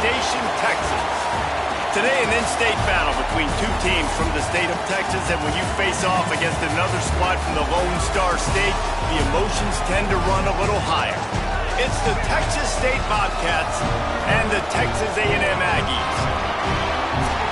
Station, Texas. Today, an in-state battle between two teams from the state of Texas, and when you face off against another squad from the Lone Star State, the emotions tend to run a little higher. It's the Texas State Bobcats and the Texas A&M Aggies.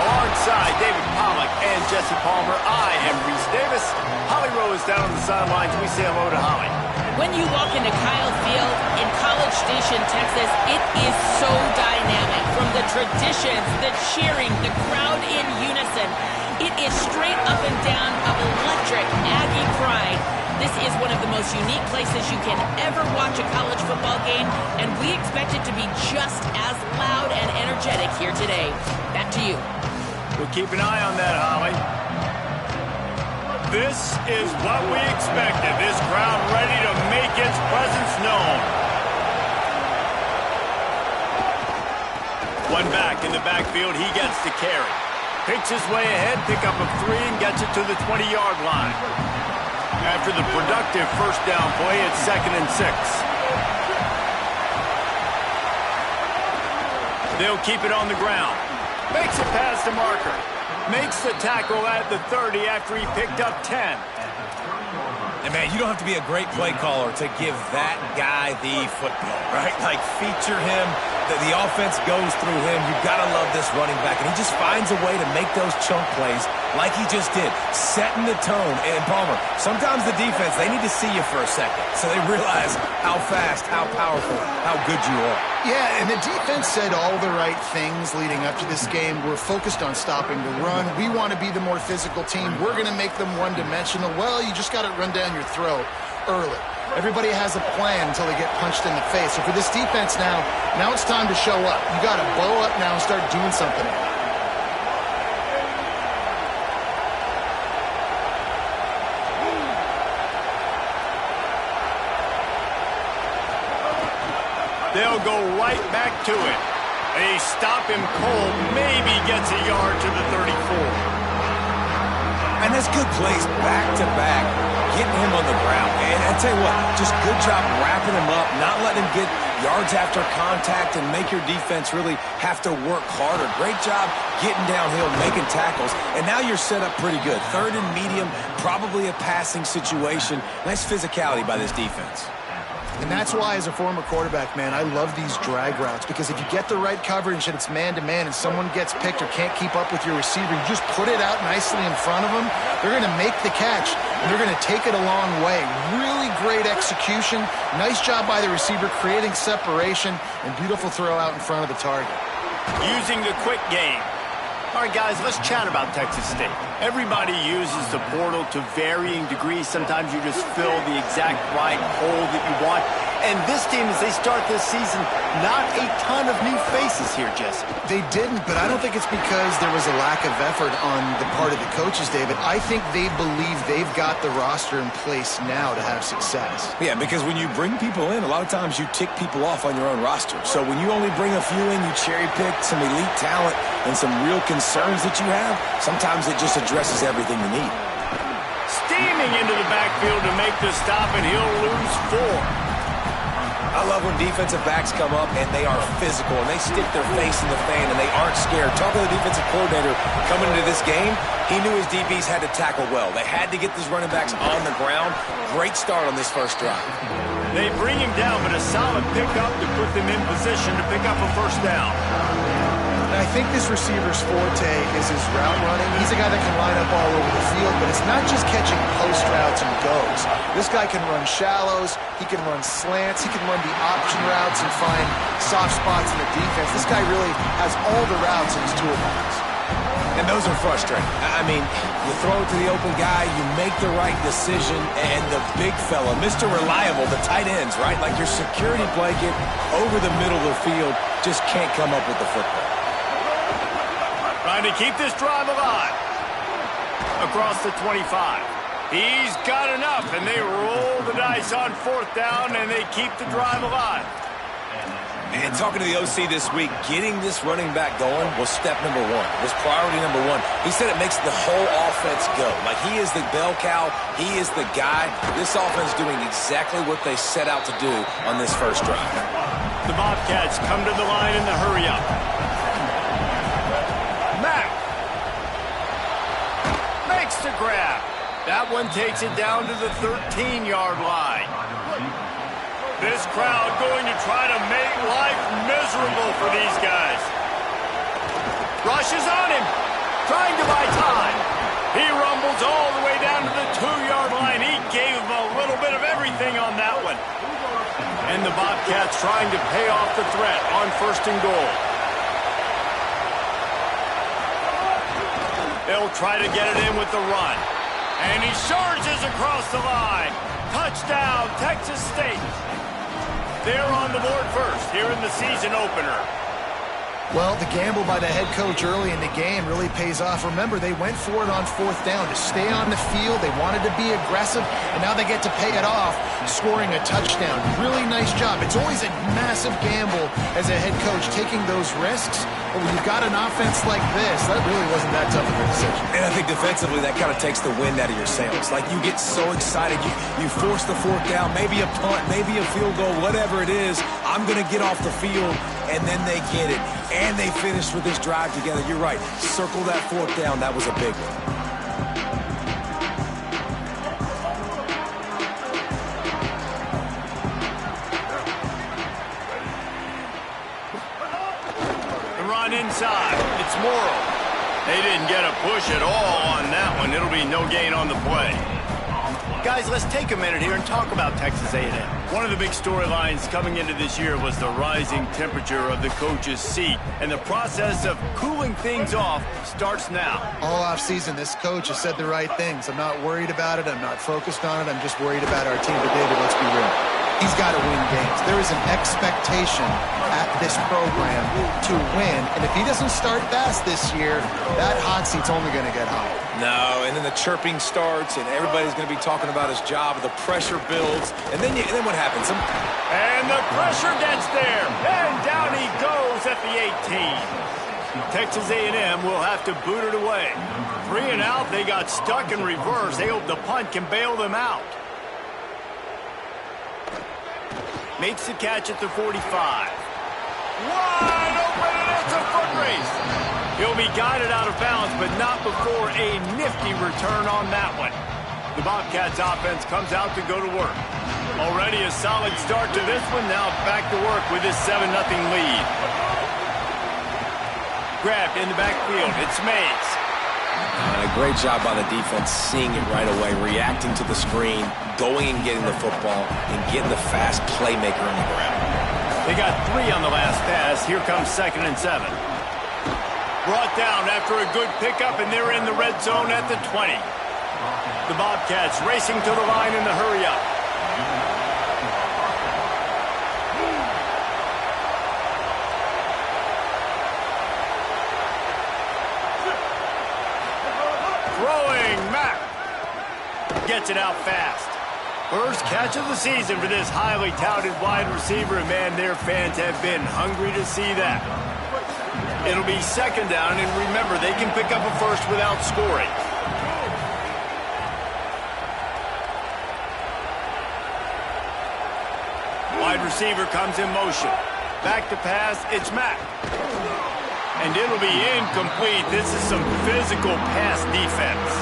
Alongside David Pollack and Jesse Palmer, I am Reese Davis. Holly Rowe is down on the sidelines. We say hello to Holly. When you walk into Kyle Field in College Station, Texas, it is so dynamic. From the traditions, the cheering, the crowd in unison, it is straight up and down of electric Aggie pride. This is one of the most unique places you can ever watch a college football game, and we expect it to be just as loud and energetic here today. Back to you. We'll keep an eye on that, Holly. This is what we expected. This crowd ready to make its presence known. One back in the backfield, he gets to carry. Picks his way ahead, pick up of 3, and gets it to the 20-yard line. After the productive first down play, it's 2nd and 6. They'll keep it on the ground. Makes it past the marker. Makes the tackle at the 30 after he picked up 10. And, man, you don't have to be a great play caller to give that guy the football, right? Like, feature him. The offense goes through him. You've got to love this running back. And he just finds a way to make those chunk plays like he just did, setting the tone. And, Palmer, sometimes the defense, they need to see you for a second so they realize how fast, how powerful, how good you are. Yeah, and the defense said all the right things leading up to this game. We're focused on stopping the run. We want to be the more physical team. We're going to make them one-dimensional. Well, you just got to run down your throat early. Everybody has a plan until they get punched in the face. So for this defense now it's time to show up. You got to bow up now and start doing something. They'll go right back to it. They stop him cold, maybe gets a yard to the 34. And that's good plays back-to-back, getting him on the ground. And I tell you what, just good job wrapping him up, not letting him get yards after contact and make your defense really have to work harder. Great job getting downhill, making tackles. And now you're set up pretty good. 3rd and medium, probably a passing situation. Nice physicality by this defense. And that's why, as a former quarterback, man, I love these drag routes, because if you get the right coverage and it's man-to-man and someone gets picked or can't keep up with your receiver, you just put it out nicely in front of them. They're going to make the catch, and they're going to take it a long way. Really great execution. Nice job by the receiver creating separation, and beautiful throw out in front of the target. Using the quick game. All right, guys, let's chat about Texas State. Everybody uses the portal to varying degrees. Sometimes you just fill the exact right hole that you want. And this team, as they start this season, not a ton of new faces here, Jesse. They didn't, but I don't think it's because there was a lack of effort on the part of the coaches, David. I think they believe they've got the roster in place now to have success. Yeah, because when you bring people in, a lot of times you tick people off on your own roster. So when you only bring a few in, you cherry-pick some elite talent and some real concerns that you have, sometimes it just addresses everything you need. Steaming into the backfield to make the stop, and he'll lose 4. I love when defensive backs come up and they are physical and they stick their face in the fan and they aren't scared. Talking to the defensive coordinator coming into this game, he knew his DBs had to tackle well. They had to get these running backs on the ground. Great start on this first drive. They bring him down, but a solid pickup to put them in position to pick up a first down. And I think this receiver's forte is his route running. He's a guy that can line up all over the field, but it's not just catching post routes and goes. This guy can run shallows, he can run slants, he can run the option routes and find soft spots in the defense. This guy really has all the routes in his toolbox. And those are frustrating. I mean, you throw it to the open guy, you make the right decision, and the big fella, Mr. Reliable, the tight ends, right? Like your security blanket over the middle of the field, just can't come up with the football. Trying to keep this drive alive. Across the 25. He's got enough, and they roll the dice on 4th down, and they keep the drive alive. And talking to the OC this week, getting this running back going was step number 1. Was priority number 1. He said it makes the whole offense go. Like, he is the bell cow. He is the guy. This offense doing exactly what they set out to do on this first drive. The Bobcats come to the line in the hurry-up. That one takes it down to the 13-yard line. This crowd going to try to make life miserable for these guys. Rushes on him, trying to buy time. He rumbles all the way down to the 2-yard line. He gave him a little bit of everything on that one. And the Bobcats trying to pay off the threat on 1st and goal. They'll try to get it in with the run. And he charges across the line. Touchdown, Texas State. They're on the board first here in the season opener. Well, the gamble by the head coach early in the game really pays off. Remember, they went for it on 4th down to stay on the field. They wanted to be aggressive, and now they get to pay it off, scoring a touchdown. Really nice job. It's always a massive gamble as a head coach taking those risks, but when you've got an offense like this, that really wasn't that tough of a decision. And I think defensively, that kind of takes the wind out of your sails. Like, you get so excited. You force the 4th down, maybe a punt, maybe a field goal, whatever it is. I'm going to get off the field, and then they get it. And they finished with this drive together. You're right. Circle that 4th down. That was a big one. The run inside. It's Morrow. They didn't get a push at all on that one. It'll be no gain on the play. Guys, let's take a minute here and talk about Texas A&M. One of the big storylines coming into this year was the rising temperature of the coach's seat, and the process of cooling things off starts now. All offseason, this coach has said the right things. I'm not worried about it. I'm not focused on it. I'm just worried about our team. But, David, let's be real. He's got to win games. There is an expectation at this program to win, and if he doesn't start fast this year, that hot seat's only going to get hot. No, and then the chirping starts, and everybody's going to be talking about his job. The pressure builds, and then what happens? And the pressure gets there, and down he goes at the 18. Texas A&M will have to boot it away. 3 and out, they got stuck in reverse. They hope the punt can bail them out. Makes the catch at the 45. Wide open, and it's a foot race. He'll be guided out of bounds, but not before a nifty return on that one. The Bobcats offense comes out to go to work. Already a solid start to this one. Now back to work with this 7-0 lead. Grabbed in the backfield. It's Mays. And a great job by the defense, seeing it right away, reacting to the screen, going and getting the football, and getting the fast playmaker on the ground. They got 3 on the last pass. Here comes 2nd and 7. Brought down after a good pickup, and they're in the red zone at the 20. The Bobcats racing to the line in the hurry-up. Throwing, Mack. Gets it out fast. First catch of the season for this highly touted wide receiver, and man, their fans have been hungry to see that. It'll be 2nd down, and remember, they can pick up a first without scoring. Wide receiver comes in motion. Back to pass, it's Mack. And it'll be incomplete. This is some physical pass defense.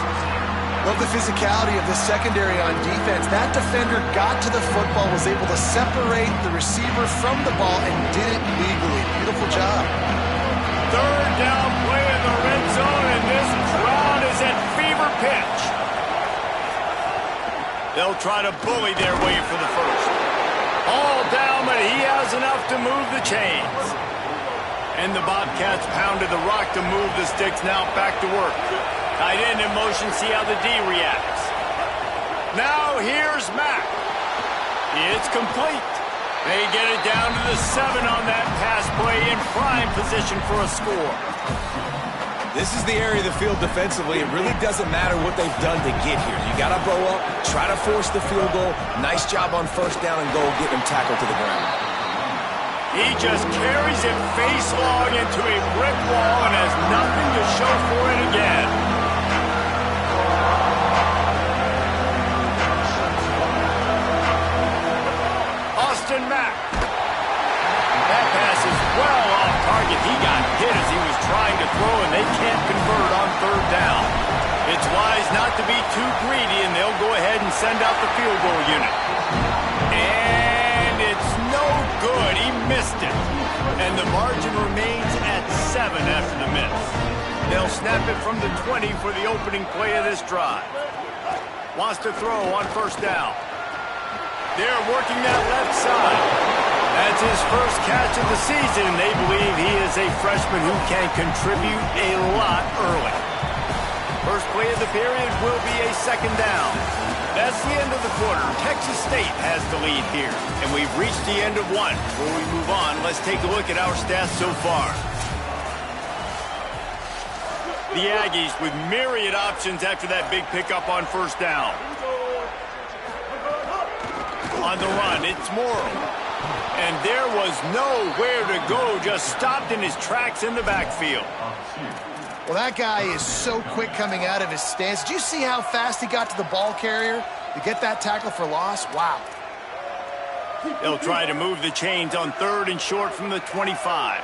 Love the physicality of the secondary on defense. That defender got to the football, was able to separate the receiver from the ball, and did it legally. Beautiful job. 3rd down play in the red zone, and this crowd is at fever pitch. They'll try to bully their way for the first. All down, but he has enough to move the chains. And the Bobcats pounded the rock to move the sticks. Now back to work. Tight end in motion, see how the D reacts. Now here's Mack. It's complete. They get it down to the 7 on that pass play, in prime position for a score. This is the area of the field defensively. It really doesn't matter what they've done to get here. You got to blow up, try to force the field goal. Nice job on 1st down and goal, getting them tackled to the ground. He just carries it face-long into a brick wall and has nothing to show for it again. Austin Mack. That pass is well off target. He got hit as he was trying to throw, and they can't convert on 3rd down. It's wise not to be too greedy, and they'll go ahead and send out the field goal unit. And it's no good. He missed it. And the margin remains at 7 after the miss. They'll snap it from the 20 for the opening play of this drive. Wants to throw on first down. They're working that left side. That's his first catch of the season. They believe he is a freshman who can contribute a lot early. First play of the period will be a second down. That's the end of the quarter. Texas State has the lead here. And we've reached the end of one. Before we move on, let's take a look at our stats so far. The Aggies with myriad options after that big pickup on first down. On the run, it's Morrow. And there was nowhere to go, just stopped in his tracks in the backfield. Well, that guy is so quick coming out of his stance. Did you see how fast he got to the ball carrier to get that tackle for loss? Wow. They'll try to move the chains on 3rd and short from the 25.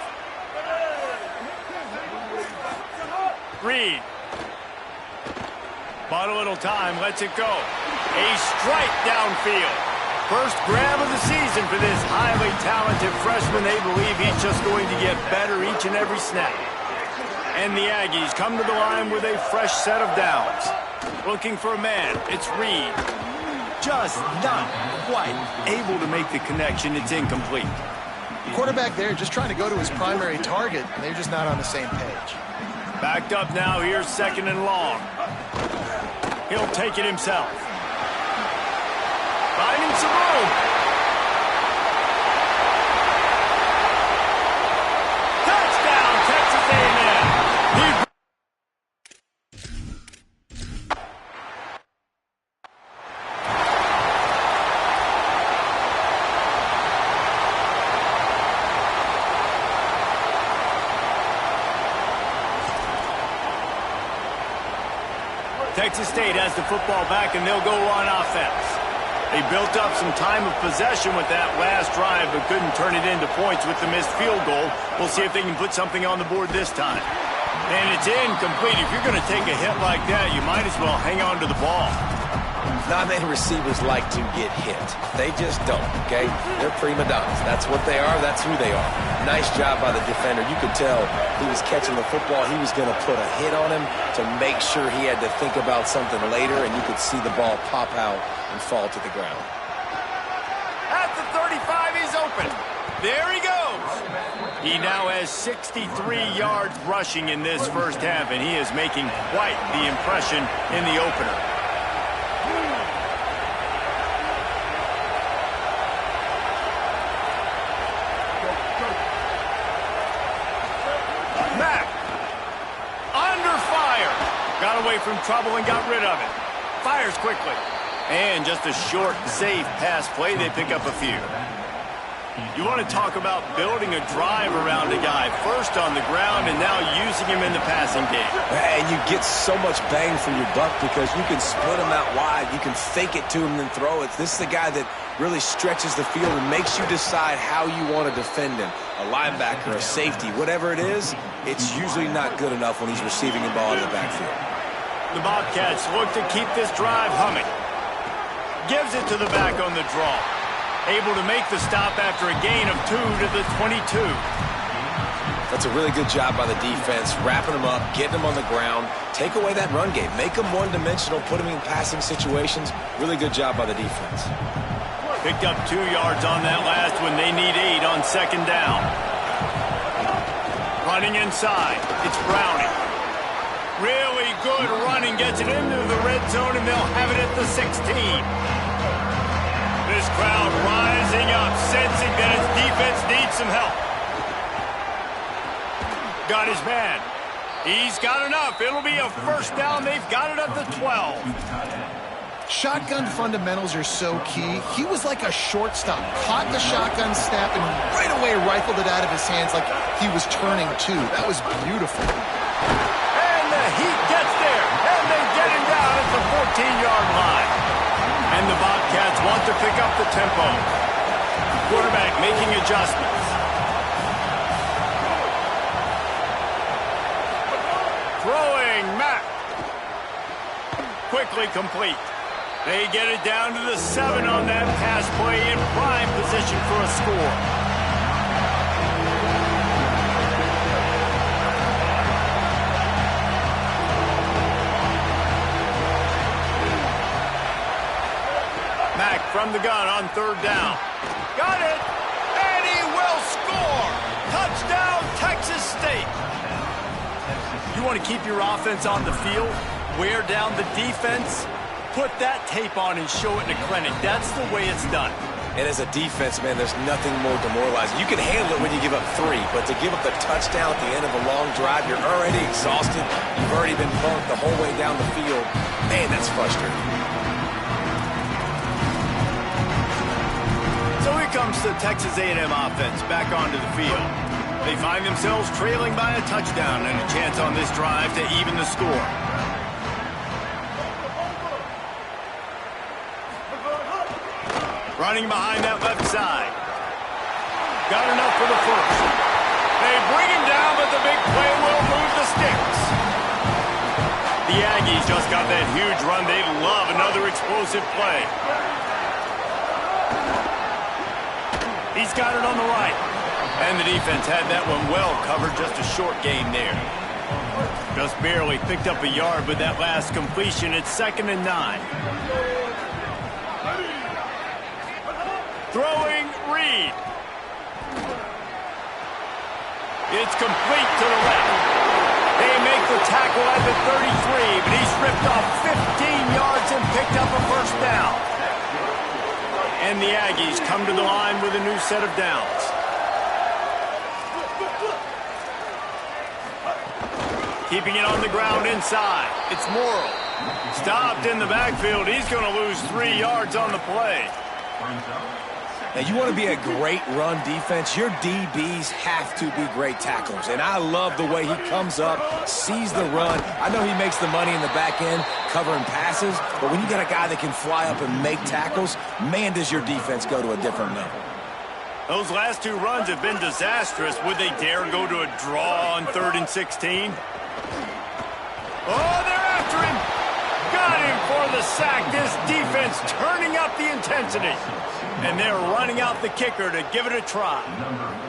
Reed. Bought a little time, lets it go. A strike downfield. First grab of the season for this highly talented freshman. They believe he's just going to get better each and every snap. And the Aggies come to the line with a fresh set of downs. Looking for a man, it's Reed. Just not quite able to make the connection. It's incomplete. The quarterback there just trying to go to his primary target, and they're just not on the same page. Backed up now, here's 2nd and long. He'll take it himself. Finding some room. Touchdown, Texas A&M. Texas State has the football back, and they'll go on offense. They built up some time of possession with that last drive, but couldn't turn it into points with the missed field goal. We'll see if they can put something on the board this time. And it's incomplete. If you're going to take a hit like that, you might as well hang on to the ball. Not many receivers like to get hit. They just don't, okay? They're prima donnas. That's what they are. That's who they are. Nice job by the defender. You could tell he was catching the football. He was going to put a hit on him to make sure he had to think about something later, and you could see the ball pop out and fall to the ground. At the 35, he's open. There he goes. He now has 63 yards rushing in this first half, and he is making quite the impression in the opener. Mack, under fire. Got away from trouble and got rid of it. Fires quickly. And just a short, safe pass play. They pick up a few. You want to talk about building a drive around a guy. First on the ground and now using him in the passing game. And you get so much bang for your buck because you can split him out wide. You can fake it to him and throw it. This is the guy that really stretches the field and makes you decide how you want to defend him. A linebacker, a safety, whatever it is, it's usually not good enough when he's receiving the ball in the backfield. The Bobcats look to keep this drive humming. Gives it to the back on the draw. Able to make the stop after a gain of 2 to the 22. That's a really good job by the defense, wrapping them up, getting them on the ground, take away that run game, make them one-dimensional, put them in passing situations. Really good job by the defense. Picked up 2 yards on that last one. They need 8 on second down. Running inside. It's Browning. Really good running. Gets it into the red zone, and they'll have it at the 16. This crowd rising up, sensing that his defense needs some help. Got his man. He's got enough. It'll be a first down. They've got it at the 12. Shotgun fundamentals are so key. He was like a shortstop. Caught the shotgun snap and right away rifled it out of his hands like he was turning two. That was beautiful. And the Heat gets there. And they get him down at the 14-yard line. And the Bobcats want to pick up the tempo. Quarterback making adjustments. Throwing Mack. quickly complete. They get it down to the 7 on that pass play in prime position for a score. Mack from the gun on 3rd down. Got it! And he will score! Touchdown, Texas State! You want to keep your offense on the field? Wear down the defense? Put that tape on and show it in a clinic. That's the way it's done. And as a defense, man, there's nothing more demoralizing. You can handle it when you give up 3, but to give up the touchdown at the end of a long drive, you're already exhausted. You've already been burnt the whole way down the field. Man, that's frustrating. So here comes the Texas A&M offense back onto the field. They find themselves trailing by a touchdown and a chance on this drive to even the score. Running behind that left side. Got enough for the first. They bring him down, but the big play will move the sticks. The Aggies just got that huge run. They love another explosive play. He's got it on the right. And the defense had that one well covered. Just a short gain there. Just barely picked up a yard with that last completion. It's 2nd and 9. Throwing Reed. It's complete to the left. They make the tackle at the 33, but he's ripped off 15 yards and picked up a first down. And the Aggies come to the line with a new set of downs. Keeping it on the ground inside. It's Morrill. Stopped in the backfield. He's going to lose 3 yards on the play. Now, you want to be a great run defense, your DBs have to be great tacklers. And I love the way he comes up, sees the run. I know he makes the money in the back end covering passes, but when you got a guy that can fly up and make tackles, man, does your defense go to a different level. Those last 2 runs have been disastrous. Would they dare go to a draw on 3rd and 16? Oh, they're after him. Got him for the sack. This defense turning up the intensity. And they're running out the kicker to give it a try.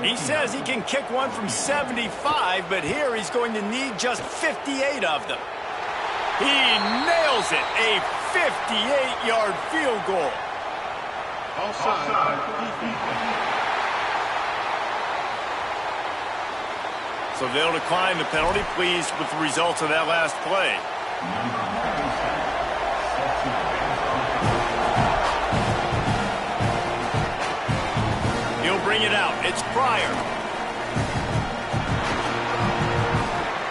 He says he can kick one from 75, but here he's going to need just 58 of them. He nails it. A 58-yard field goal. So they'll decline the penalty, pleased with the results of that last play. He'll bring it out. It's Pryor.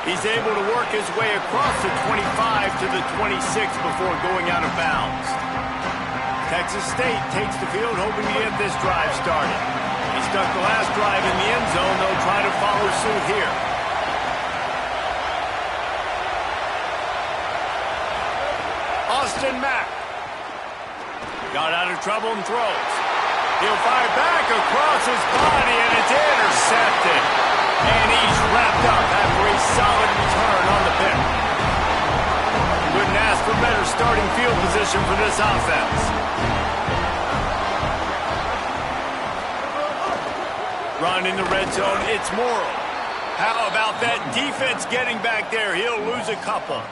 He's able to work his way across the 25 to the 26 before going out of bounds. Texas State takes the field, hoping to get this drive started. He stuck the last drive in the end zone. They'll try to follow suit here. Austin Mack. Got out of trouble and throws. He'll fire back across his body, and it's intercepted. And he's wrapped up after a solid return on the pick. Couldn't ask for better starting field position for this offense. Run in the red zone, it's Morrill. How about that defense getting back there? He'll lose a couple.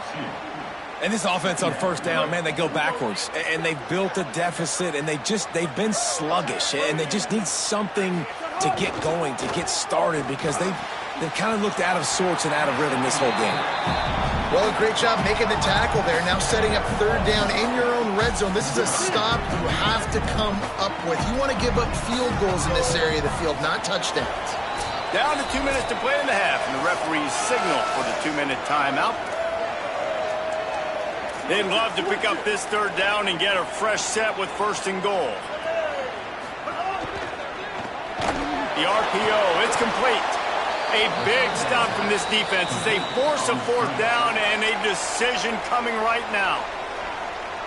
And this offense on 1st down, man, they go backwards. And they've built a deficit, and they've been sluggish. And they just need something to get going, to get started, because they've kind of looked out of sorts and out of rhythm this whole game. Well, a great job making the tackle there. Now setting up 3rd down in your own red zone. This is a stop you have to come up with. You want to give up field goals in this area of the field, not touchdowns. Down to 2 minutes to play in the half, and the referees signal for the 2-minute timeout. They'd love to pick up this 3rd down and get a fresh set with 1st and goal. The RPO, it's complete. A big stop from this defense as they force a 4th down, and a decision coming right now.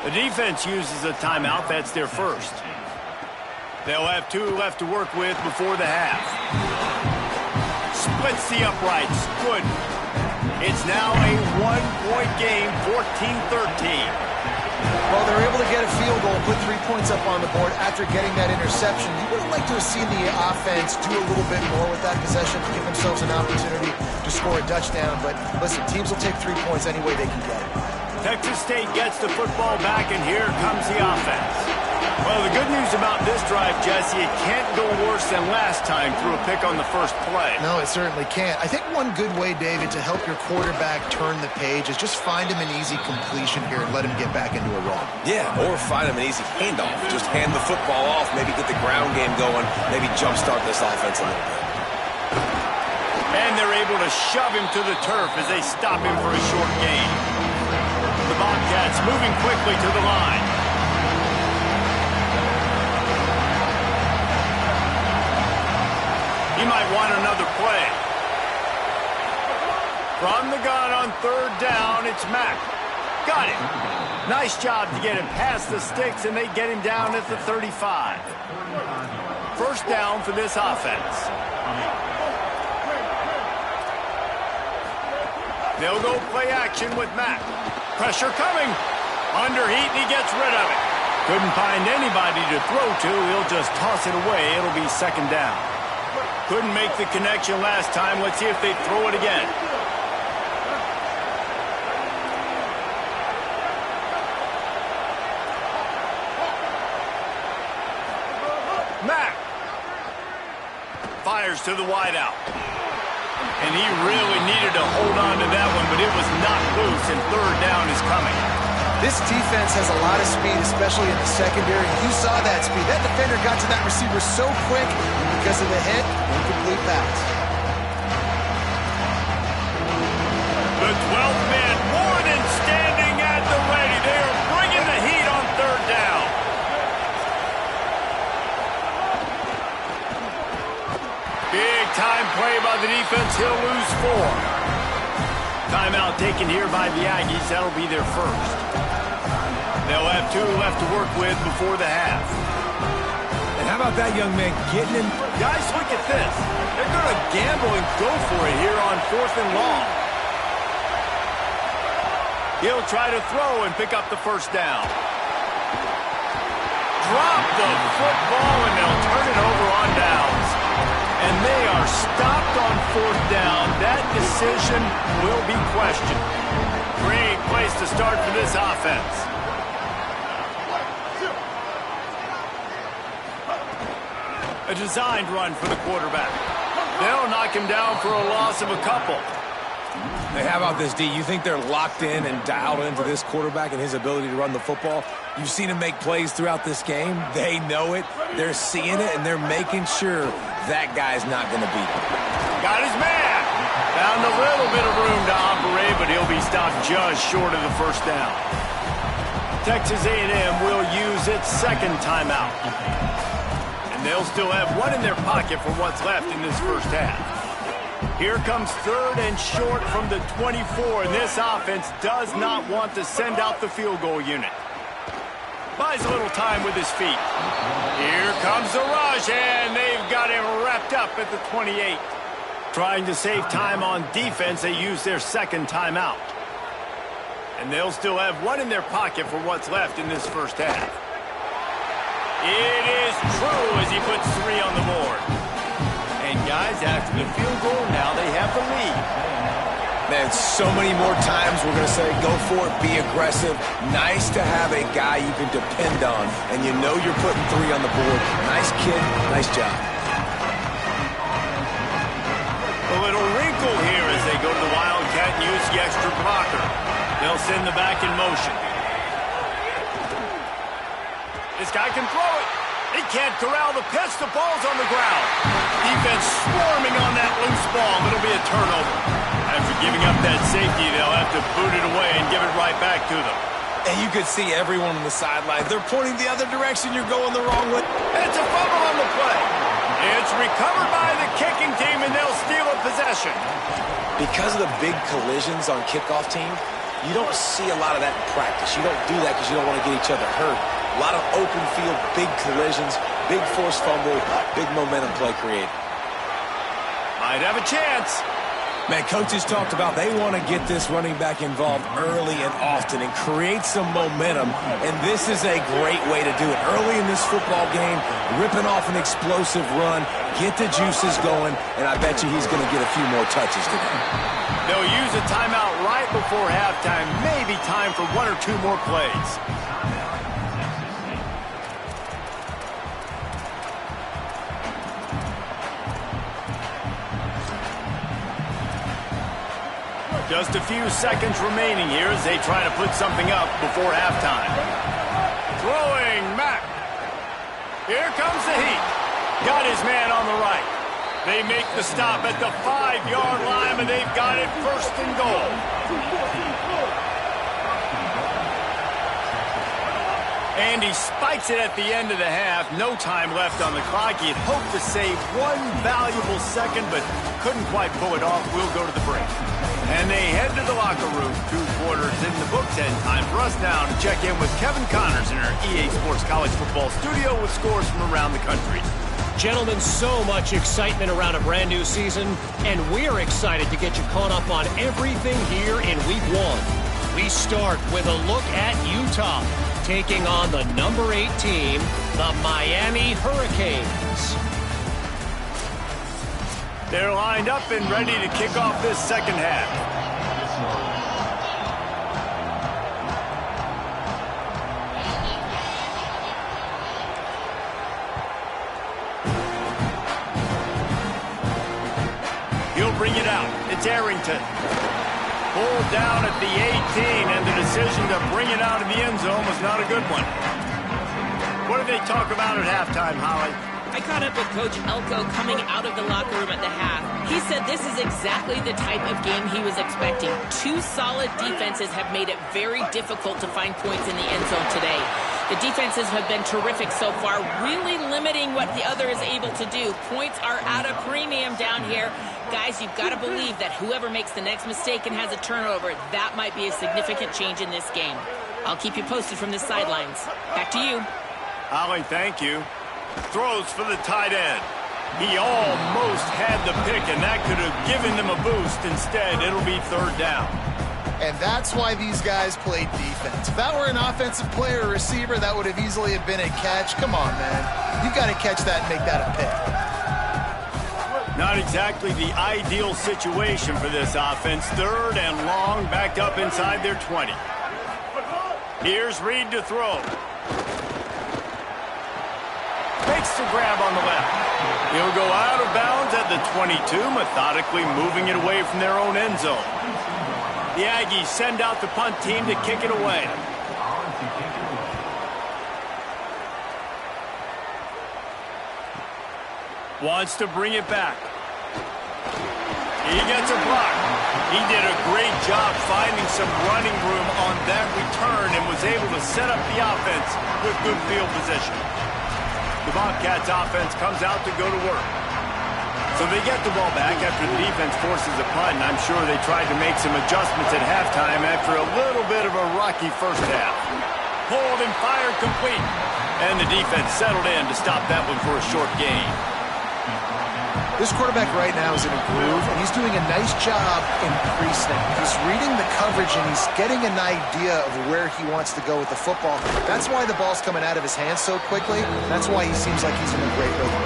The defense uses a timeout. That's their first. They'll have 2 left to work with before the half. Splits the uprights. Good. It's now a one-point game, 14-13. Well, they're able to get a field goal, put 3 points up on the board after getting that interception. You would have liked to have seen the offense do a little bit more with that possession to give themselves an opportunity to score a touchdown. But listen, teams will take 3 points any way they can get it. Texas State gets the football back, and here comes the offense. Well, the good news about this drive, Jesse, it can't go worse than last time through a pick on the first play. No, it certainly can't. I think one good way, David, to help your quarterback turn the page is just find him an easy completion here and let him get back into a run. Yeah, or find him an easy handoff. Just hand the football off, maybe get the ground game going, maybe jumpstart this offense a little bit. And they're able to shove him to the turf as they stop him for a short gain. The Bobcats moving quickly to the line. He might want another play. From the gun on third down, it's Mack. Got it. Nice job to get him past the sticks, and they get him down at the 35. First down for this offense. They'll go play action with Mack. Pressure coming. Under heat, and he gets rid of it. Couldn't find anybody to throw to. He'll just toss it away. It'll be second down. Couldn't make the connection last time. Let's see if they throw it again. Mack fires to the wideout. And he really needed to hold on to that one, but it was knocked loose, and third down is coming. This defense has a lot of speed, especially in the secondary. You saw that speed. That defender got to that receiver so quick, and because of the hit, incomplete pass. The 12th man more than standing at the ready. They are bringing the heat on third down. Big time play by the defense. He'll lose 4. Timeout taken here by the Aggies. That'll be their first. They'll have 2 left to work with before the half. And how about that young man getting in? Guys, look at this. They're going to gamble and go for it here on 4th and long. He'll try to throw and pick up the first down. Drop the football, and they'll turn it over on downs. And they are stopped on 4th down. That decision will be questioned. Great place to start for this offense. A designed run for the quarterback. They'll knock him down for a loss of a couple. Hey, how about this, D? You think they're locked in and dialed into this quarterback and his ability to run the football? You've seen him make plays throughout this game. They know it. They're seeing it, and they're making sure that guy's not going to beat him. Got his man. Found a little bit of room to operate, but he'll be stopped just short of the first down. Texas A&M will use its second timeout. And they'll still have 1 in their pocket for what's left in this first half. Here comes third and short from the 24, and this offense does not want to send out the field goal unit. Buys a little time with his feet. Here comes the rush, and they've got him wrapped up at the 28. Trying to save time on defense, they use their second timeout. And they'll still have 1 in their pocket for what's left in this first half. It is true as he puts 3 on the board. And guys, after the field goal, now they have the lead. Man, so many more times we're going to say, go for it, be aggressive. Nice to have a guy you can depend on, and you know you're putting 3 on the board. Nice kid, nice job. A little wrinkle here as they go to the Wildcat and use the extra blocker. They'll send the back in motion. This guy can throw it. He can't corral the pitch. The ball's on the ground. Defense swarming on that loose ball. It'll be a turnover. After giving up that safety, they'll have to boot it away and give it right back to them. And you could see everyone on the sideline. They're pointing the other direction. You're going the wrong way. It's a fumble on the play. It's recovered by the kicking team, and they'll steal a possession. Because of the big collisions on kickoff team, you don't see a lot of that in practice. You don't do that because you don't want to get each other hurt. A lot of open field, big collisions, big forced fumble, big momentum play created. Might have a chance. Man, coaches talked about they want to get this running back involved early and often and create some momentum, and this is a great way to do it. Early in this football game, ripping off an explosive run, get the juices going, and I bet you he's going to get a few more touches today. They'll use a timeout right before halftime, maybe time for 1 or 2 more plays. Just a few seconds remaining here as they try to put something up before halftime. Throwing Mack. Here comes the heat. Got his man on the right. They make the stop at the 5-yard line, and they've got it first and goal. And he spikes it at the end of the half. No time left on the clock. He had hoped to save 1 valuable second, but couldn't quite pull it off. We'll go to the break. And they head to the locker room. 2 quarters in the books, and time for us now to check in with Kevin Connors in our EA Sports College Football studio with scores from around the country. Gentlemen, so much excitement around a brand new season, and we're excited to get you caught up on everything here in Week 1. We start with a look at Utah, taking on the number 8 team, the Miami Hurricanes. They're lined up and ready to kick off this second half. He'll bring it out. It's Arrington. Pulled down at the 18, and the decision to bring it out of the end zone was not a good one. What did they talk about at halftime, Holly? I caught up with Coach Elko coming out of the locker room at the half. He said this is exactly the type of game he was expecting. 2 solid defenses have made it very difficult to find points in the end zone today. The defenses have been terrific so far, really limiting what the other is able to do. Points are at a premium down here. Guys, you've got to believe that whoever makes the next mistake and has a turnover, that might be a significant change in this game. I'll keep you posted from the sidelines. Back to you. Holly, thank you. Throws for the tight end. He almost had the pick, and that could have given them a boost. Instead, it'll be 3rd down. And that's why these guys played defense. If that were an offensive player or receiver, that would have easily have been a catch. Come on, man. You got to catch that and make that a pick. Not exactly the ideal situation for this offense. 3rd and long, backed up inside their 20. Here's Reed to throw. Makes the grab on the left. He'll go out of bounds at the 22, methodically moving it away from their own end zone. The Aggies send out the punt team to kick it away. Wants to bring it back. He gets a block. He did a great job finding some running room on that return and was able to set up the offense with good field position. The Bobcats offense comes out to go to work. So they get the ball back after the defense forces a punt, and I'm sure they tried to make some adjustments at halftime after a little bit of a rocky first half. Pulled and fired complete. And the defense settled in to stop that one for a short gain. This quarterback right now is in a groove, and he's doing a nice job in pre-snap. He's reading the coverage, and he's getting an idea of where he wants to go with the football. That's why the ball's coming out of his hands so quickly. That's why he seems like he's in a great rhythm.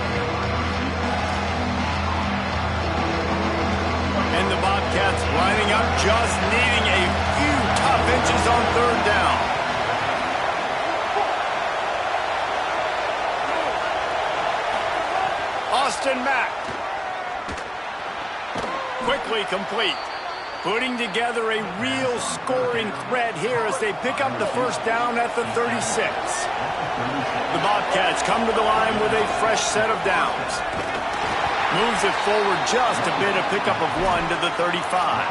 And the Bobcats lining up, just needing a few tough inches on 3rd down. Austin Mack. Quickly complete. Putting together a real scoring threat here as they pick up the 1st down at the 36. The Bobcats come to the line with a fresh set of downs. Moves it forward just a bit, a pickup of 1 to the 35.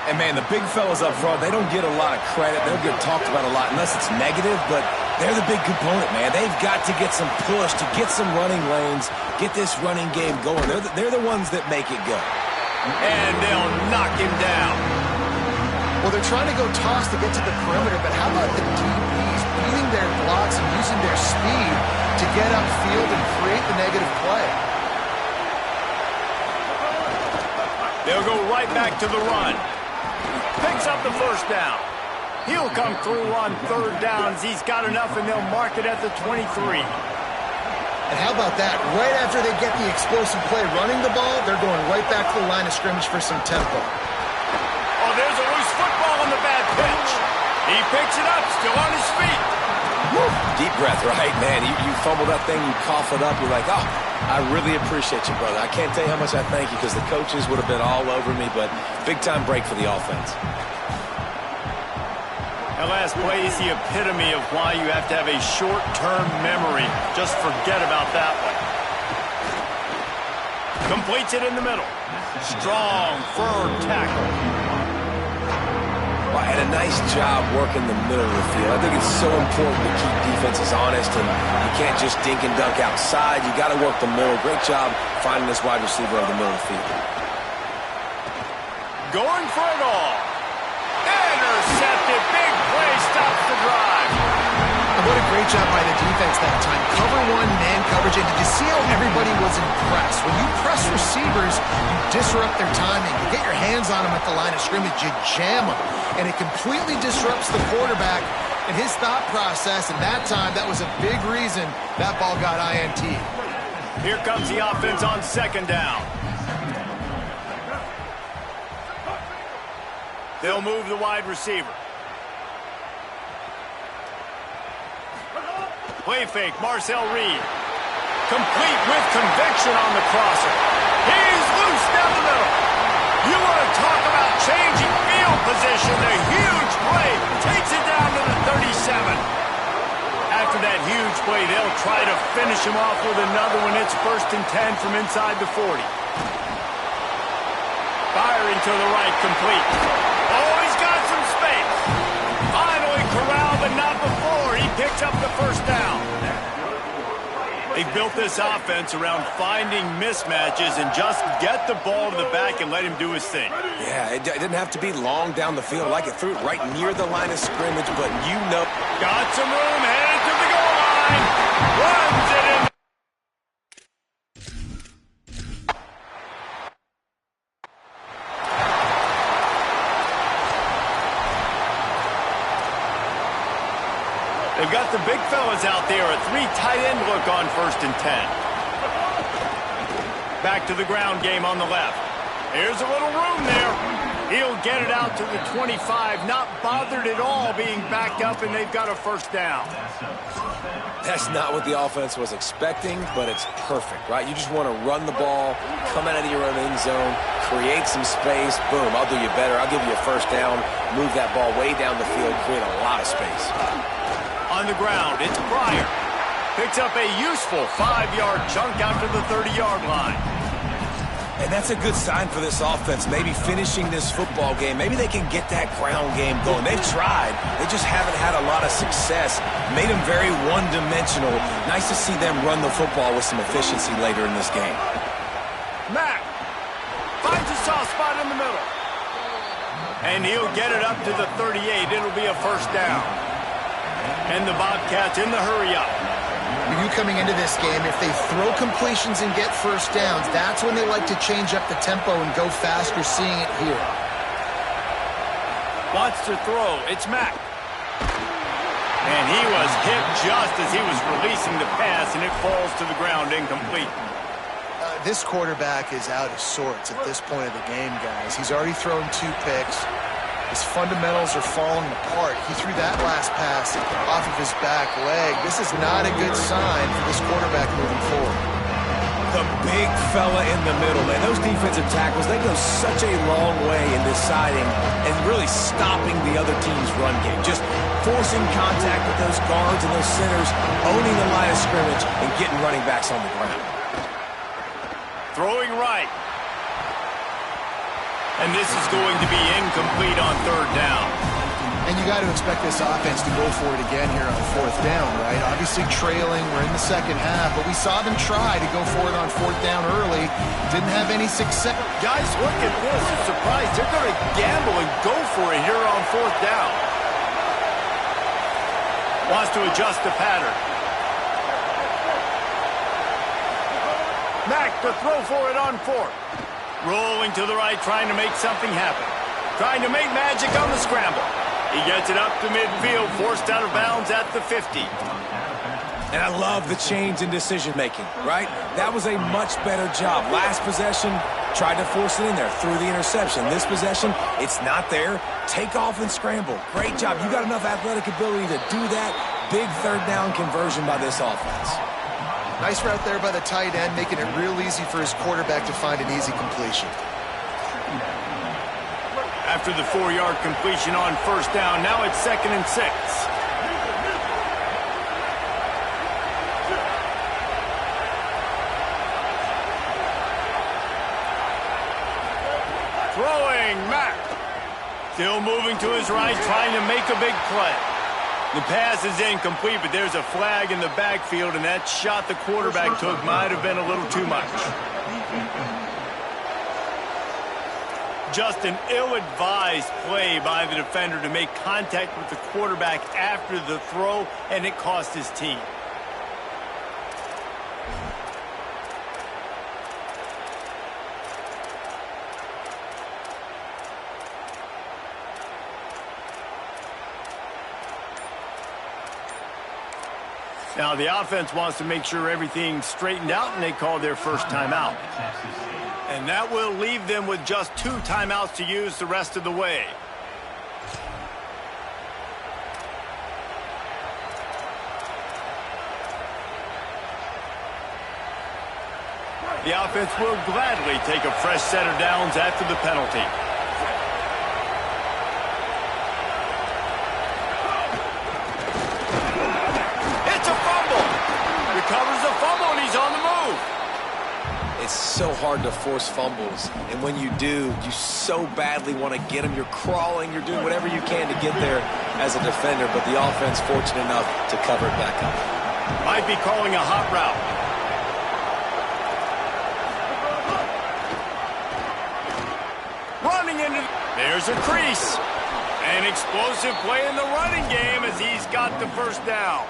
And, man, the big fellas up front, they don't get a lot of credit. They don't get talked about a lot unless it's negative, but they're the big component, man. They've got to get some push, to get some running lanes, get this running game going. They're the ones that make it go. And they'll knock him down. Well, they're trying to go toss to get to the perimeter, but how about the DBs beating their blocks and using their speed to get upfield and create the negative play? They'll go right back to the run. Picks up the first down. He'll come through on third downs. He's got enough, and they'll mark it at the 23. And how about that? Right after they get the explosive play running the ball, they're going right back to the line of scrimmage for some tempo. Oh, there's a loose football on the bad pitch. He picks it up, still on his feet. Woo. Deep breath, right, man? You fumble that thing, you cough it up, you're like, oh, I really appreciate you, brother. I can't tell you how much I thank you because the coaches would have been all over me, but big-time break for the offense. That last play is the epitome of why you have to have a short-term memory. Just forget about that one. Completes it in the middle. Strong, firm tackle. And a nice job working the middle of the field. I think it's so important to keep defenses honest, and you can't just dink and dunk outside. You got to work the middle. Great job finding this wide receiver over the middle of the field. Going for it all. Intercepted. Big play stops the drive. And what a great job by the defense that time. Cover one, man coverage. And did you see how everybody was impressed? When you press receivers, you disrupt their timing. You get your hands on them at the line of scrimmage. You jam them. And it completely disrupts the quarterback and his thought process. And that time, that was a big reason that ball got INT. Here comes the offense on second down. They'll move the wide receiver. Play fake, Marcel Reed. Complete with conviction on the crosser. He's loose down the middle. You want to talk about changing field position. The huge play takes it down to the 37. After that huge play, they'll try to finish him off with another one. It's 1st and 10 from inside the 40. Firing to the right, complete. Oh, he's got some space. Finally corralled, but not before. He picks up the first down. They've built this offense around finding mismatches and just get the ball to the back and let him do his thing. Yeah, it didn't have to be long down the field. Like it threw it right near the line of scrimmage, but you know. Got some room, headed to the goal line. Runs it in. They've got the big fellas out there. A 3 tight end look on 1st and 10. Back to the ground game on the left. Here's a little room there. He'll get it out to the 25. Not bothered at all being backed up, and they've got a first down. That's not what the offense was expecting, but it's perfect, right? You just want to run the ball, come out of your own end zone, create some space. Boom, I'll do you better. I'll give you a first down, move that ball way down the field, create a lot of space. On the ground, it's Pryor. Picks up a useful 5-yard chunk out to the 30-yard line. And that's a good sign for this offense, maybe finishing this football game. Maybe they can get that ground game going. They've tried. They just haven't had a lot of success. Made them very one-dimensional. Nice to see them run the football with some efficiency later in this game. Mack finds a soft spot in the middle. And he'll get it up to the 38. It'll be a first down. And the Bobcats in the hurry-up. You coming into this game, if they throw completions and get first downs, that's when they like to change up the tempo and go faster, seeing it here. Wants to throw. It's Mack. And he was hit just as he was releasing the pass, and it falls to the ground incomplete. This quarterback is out of sorts at this point of the game, guys. He's already thrown 2 picks. His fundamentals are falling apart. He threw that last pass off of his back leg. This is not a good sign for this quarterback moving forward. The big fella in the middle, man. Those defensive tackles, they go such a long way in deciding and really stopping the other team's run game. Just forcing contact with those guards and those centers, owning the line of scrimmage, and getting running backs on the ground. Throwing right. And this is going to be incomplete on third down. And you got to expect this offense to go for it again here on 4th down, right? Obviously trailing, we're in the second half, but we saw them try to go for it on 4th down early. Didn't have any success. Guys, look at this. I'm surprised. They're going to gamble and go for it here on 4th down. Wants to adjust the pattern. Mack to throw for it on 4th. Rolling to the right, trying to make something happen. Trying to make magic on the scramble. He gets it up to midfield, forced out of bounds at the 50. And I love the change in decision-making, right? That was a much better job. Last possession, tried to force it in there, threw the interception. This possession, it's not there. Take off and scramble. Great job. You got enough athletic ability to do that. Big third down conversion by this offense. Nice route there by the tight end, making it real easy for his quarterback to find an easy completion. After the 4-yard completion on first down, now it's 2nd and 6. Throwing, Mack. Still moving to his right, trying to make a big play. The pass is incomplete, but there's a flag in the backfield, and that shot the quarterback took might have been a little too much. Just an ill-advised play by the defender to make contact with the quarterback after the throw, and it cost his team. Now, the offense wants to make sure everything's straightened out, and they call their first timeout. And that will leave them with just 2 timeouts to use the rest of the way. The offense will gladly take a fresh set of downs after the penalty. Recovers the fumble, and he's on the move. It's so hard to force fumbles, and when you do, you so badly want to get them. You're crawling, you're doing whatever you can to get there as a defender, but the offense fortunate enough to cover it back up. Might be calling a hot route. Running into... There's a crease. An explosive play in the running game as he's got the first down.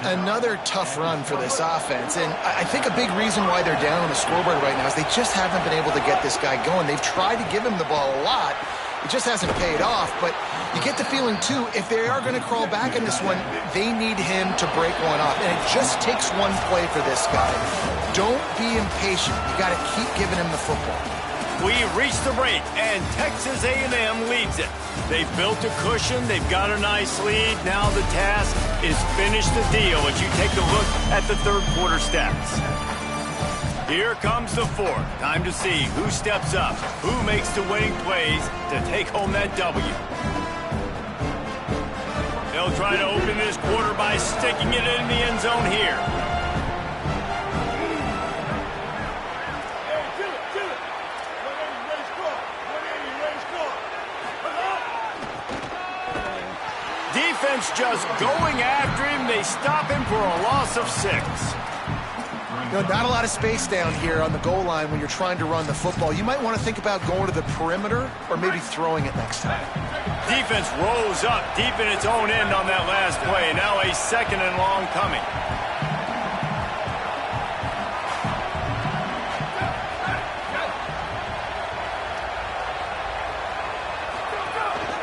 Another tough run for this offense, and I think a big reason why they're down on the scoreboard right now is they just haven't been able to get this guy going. They've tried to give him the ball a lot. It just hasn't paid off, but you get the feeling, too, if they are going to crawl back in this one, they need him to break one off, and it just takes one play for this guy. Don't be impatient. You got to keep giving him the football. We've reached the break, and Texas A&M leads it. They've built a cushion. They've got a nice lead. Now the task is finish the deal as you take a look at the third quarter stats. Here comes the fourth. Time to see who steps up, who makes the winning plays to take home that W. They'll try to open this quarter by sticking it in the end zone here. Defense just going after him. They stop him for a loss of 6. You know, not a lot of space down here on the goal line when you're trying to run the football. You might want to think about going to the perimeter or maybe throwing it next time. Defense rose up deep in its own end on that last play. Now a 2nd and long coming.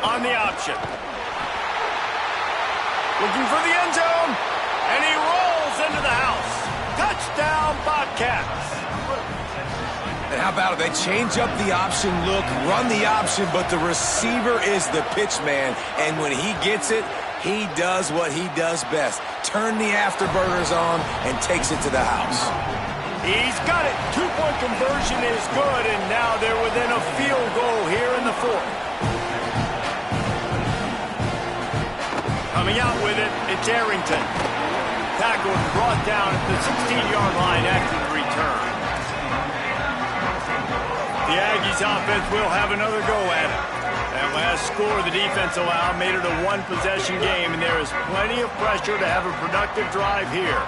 On the option. Looking for the end zone, and he rolls into the house. Touchdown, Bobcats. And how about it? They change up the option look, run the option, but the receiver is the pitch man, and when he gets it, he does what he does best. Turn the afterburners on and takes it to the house. He's got it. 2-point conversion is good, and now they're within a field goal here in the fourth. Coming out with it, it's Arrington. Tackled and brought down at the 16-yard line after the return. The Aggies offense will have another go at it. That last score the defense allowed made it a 1-possession game, and there is plenty of pressure to have a productive drive here.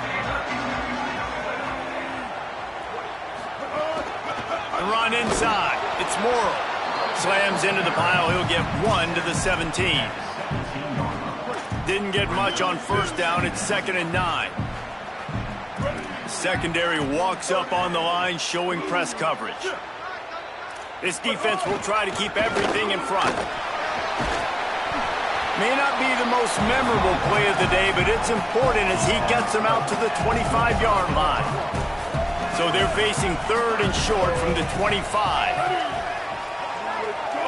The run inside. It's Morrill. Slams into the pile. He'll get 1 to the 17. Didn't get much on first down. It's 2nd and 9. Secondary walks up on the line, showing press coverage. This defense will try to keep everything in front. May not be the most memorable play of the day, but it's important as he gets them out to the 25-yard line. So they're facing 3rd and short from the 25.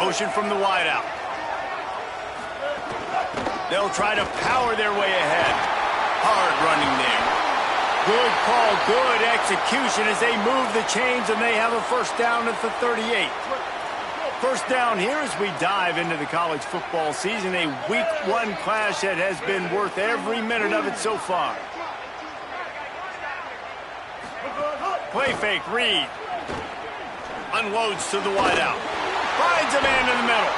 Motion from the wideout. They'll try to power their way ahead. Hard running there. Good call, good execution as they move the chains, and they have a first down at the 38. First down here as we dive into the college football season, a week 1 clash that has been worth every minute of it so far. Play fake, Reed. Unloads to the wideout. Finds a man in the middle.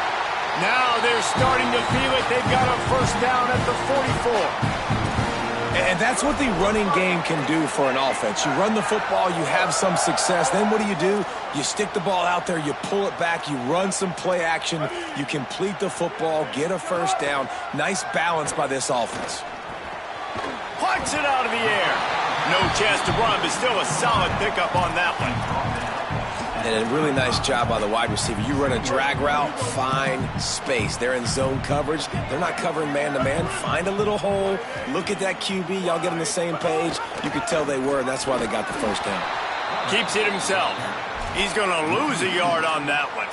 Now they're starting to feel it. They've got a first down at the 44. And that's what the running game can do for an offense. You run the football, you have some success. Then what do? You stick the ball out there, you pull it back, you run some play action, you complete the football, get a first down. Nice balance by this offense. Plucks it out of the air. No chance to run, but still a solid pickup on that one. And a really nice job by the wide receiver. You run a drag route, find space. They're in zone coverage. They're not covering man-to-man. Find a little hole. Look at that QB. Y'all get on the same page. You could tell they were, and that's why they got the first down. Keeps it himself. He's going to lose a yard on that one.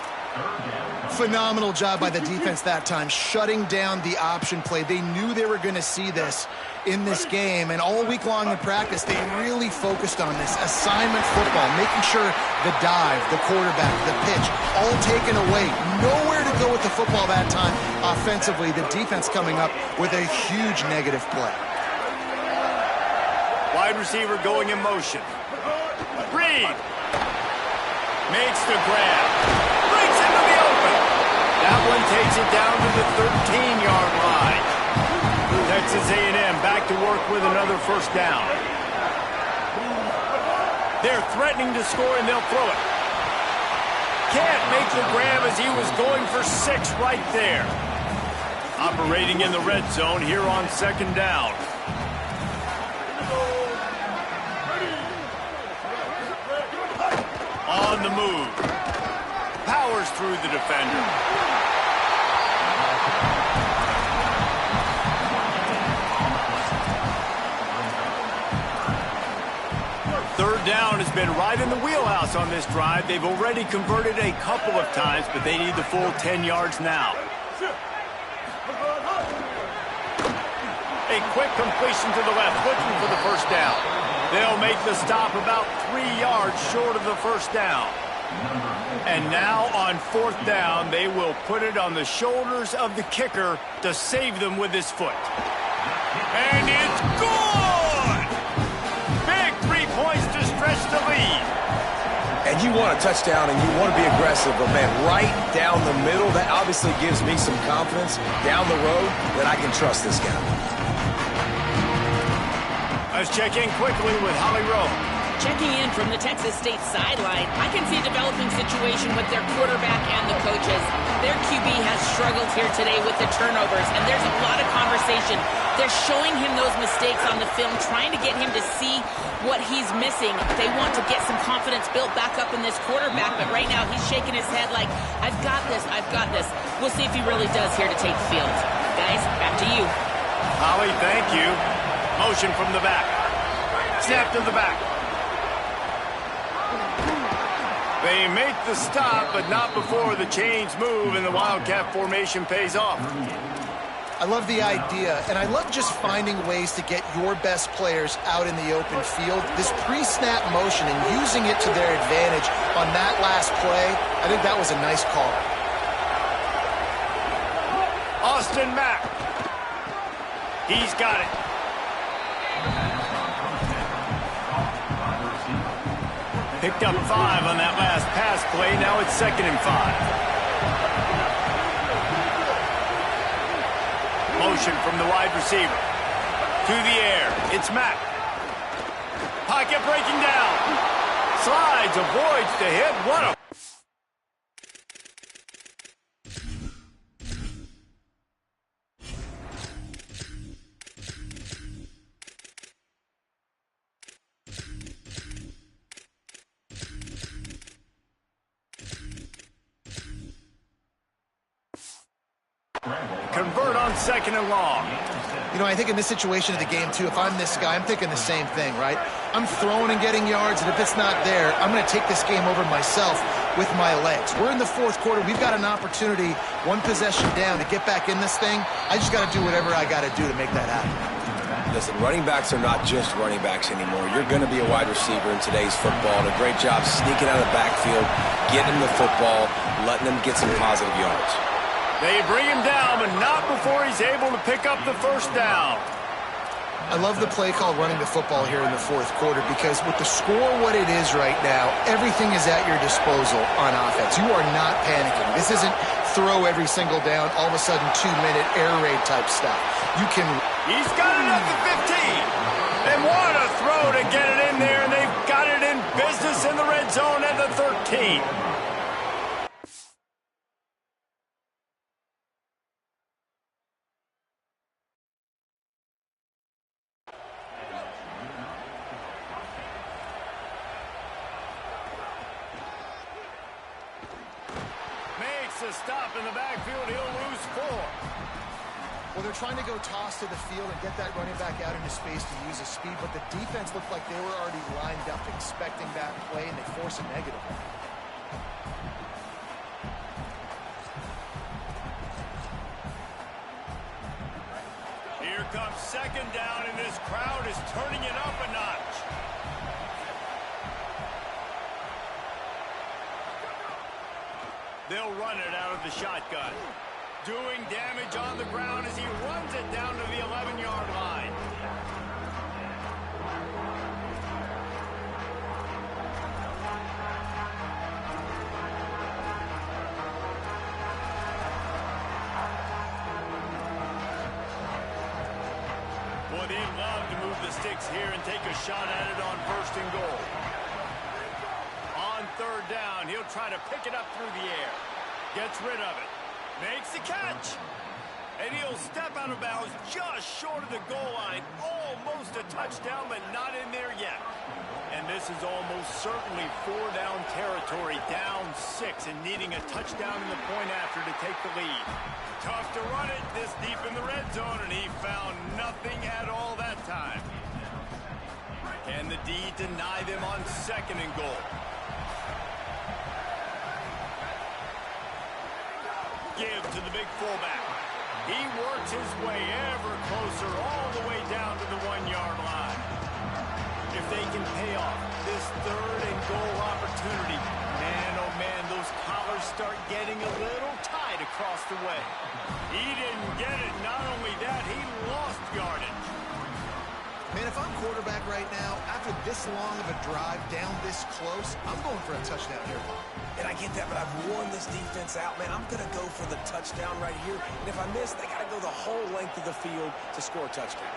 Phenomenal job by the defense that time, shutting down the option play. They knew they were going to see this in this game, and all week long in practice, they really focused on this assignment football, making sure the dive, the quarterback, the pitch, all taken away. Nowhere to go with the football that time offensively. The defense coming up with a huge negative play. Wide receiver going in motion. Reed makes the grab. Breaks into the open. That one takes it down to the 13-yard line. Texas A&M back to work with another first down. They're threatening to score, and they'll throw it. Can't make the grab as he was going for 6 right there. Operating in the red zone here on 2nd down. On the move. Powers through the defender. Third down has been right in the wheelhouse on this drive. They've already converted a couple of times, but they need the full 10 yards now. A quick completion to the left, looking for the first down. They'll make the stop about 3 yards short of the first down. And now on 4th down, they will put it on the shoulders of the kicker to save them with his foot. And it's good! Big 3 points to stretch the lead. And you want a touchdown and you want to be aggressive, but man, right down the middle, that obviously gives me some confidence down the road that I can trust this guy. Let's check in quickly with Holly Rowe. Checking in from the Texas State sideline, I can see a developing situation with their quarterback and the coaches. Their QB has struggled here today with the turnovers, and there's a lot of conversation. They're showing him those mistakes on the film, trying to get him to see what he's missing. They want to get some confidence built back up in this quarterback, but right now he's shaking his head like, I've got this, I've got this. We'll see if he really does here to take the field. Guys, back to you. Holly, thank you. Motion from the back. Snap to the back. They make the stop, but not before the chains move and the Wildcat formation pays off. I love the idea, and I love just finding ways to get your best players out in the open field. This pre-snap motion and using it to their advantage on that last play, I think that was a nice call. Austin Mack. He's got it. Picked up 5 on that last pass play. Now it's 2nd and 5. Motion from the wide receiver. To the air. It's Mack. Pocket breaking down. Slides, avoids the hit. What a... Convert on 2nd and long. You know, I think in this situation of the game, too, if I'm this guy, I'm thinking the same thing, right? I'm throwing and getting yards, and if it's not there, I'm going to take this game over myself with my legs. We're in the 4th quarter. We've got an opportunity, one possession down, to get back in this thing. I just got to do whatever I got to do to make that happen. Listen, running backs are not just running backs anymore. You're going to be a wide receiver in today's football. And a great job sneaking out of the backfield, getting the football, letting them get some positive yards. They bring him down, but not before he's able to pick up the 1st down. I love the play call running the football here in the 4th quarter because with the score what it is right now, everything is at your disposal on offense. You are not panicking. This isn't throw every single down, all of a sudden 2-minute air raid type stuff. You can... He's got it at the 15. They want a throw to get it in there, and they've got it in business in the red zone at the 13. A stop in the backfield, he'll lose 4. Well, they're trying to go toss to the field and get that running back out into space to use his speed, but the defense looked like they were already lined up expecting that play, and they force a negative. Here comes 2nd down, and this crowd is turning it up a notch. They'll run it out of the shotgun. Doing damage on the ground as he runs it down to the 11-yard line. Boy, they'd love to move the sticks here and take a shot at it on 1st and goal. 3rd down, he'll try to pick it up through the air. Gets rid of it. Makes the catch. And he'll step out of bounds just short of the goal line. Almost a touchdown, but not in there yet. And this is almost certainly 4-down territory, down 6, and needing a touchdown in the point after to take the lead. Tough to run it this deep in the red zone, and he found nothing at all that time. Can the D deny them on 2nd and goal? Give to the big fullback. He works his way ever closer all the way down to the 1-yard line. If they can pay off this 3rd and goal opportunity, man, oh man, those collars start getting a little tight across the way. He didn't get it. Not only that, he lost yardage. Man, if I'm quarterback right now, after this long of a drive down this close, I'm going for a touchdown here. And I get that, but I've worn this defense out, man. I'm going to go for the touchdown right here. And if I miss, they got to go the whole length of the field to score a touchdown.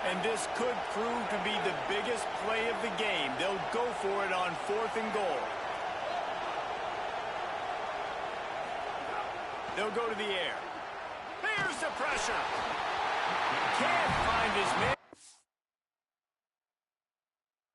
And this could prove to be the biggest play of the game. They'll go for it on 4th and goal. They'll go to the air. Here's the pressure. Can't find his man.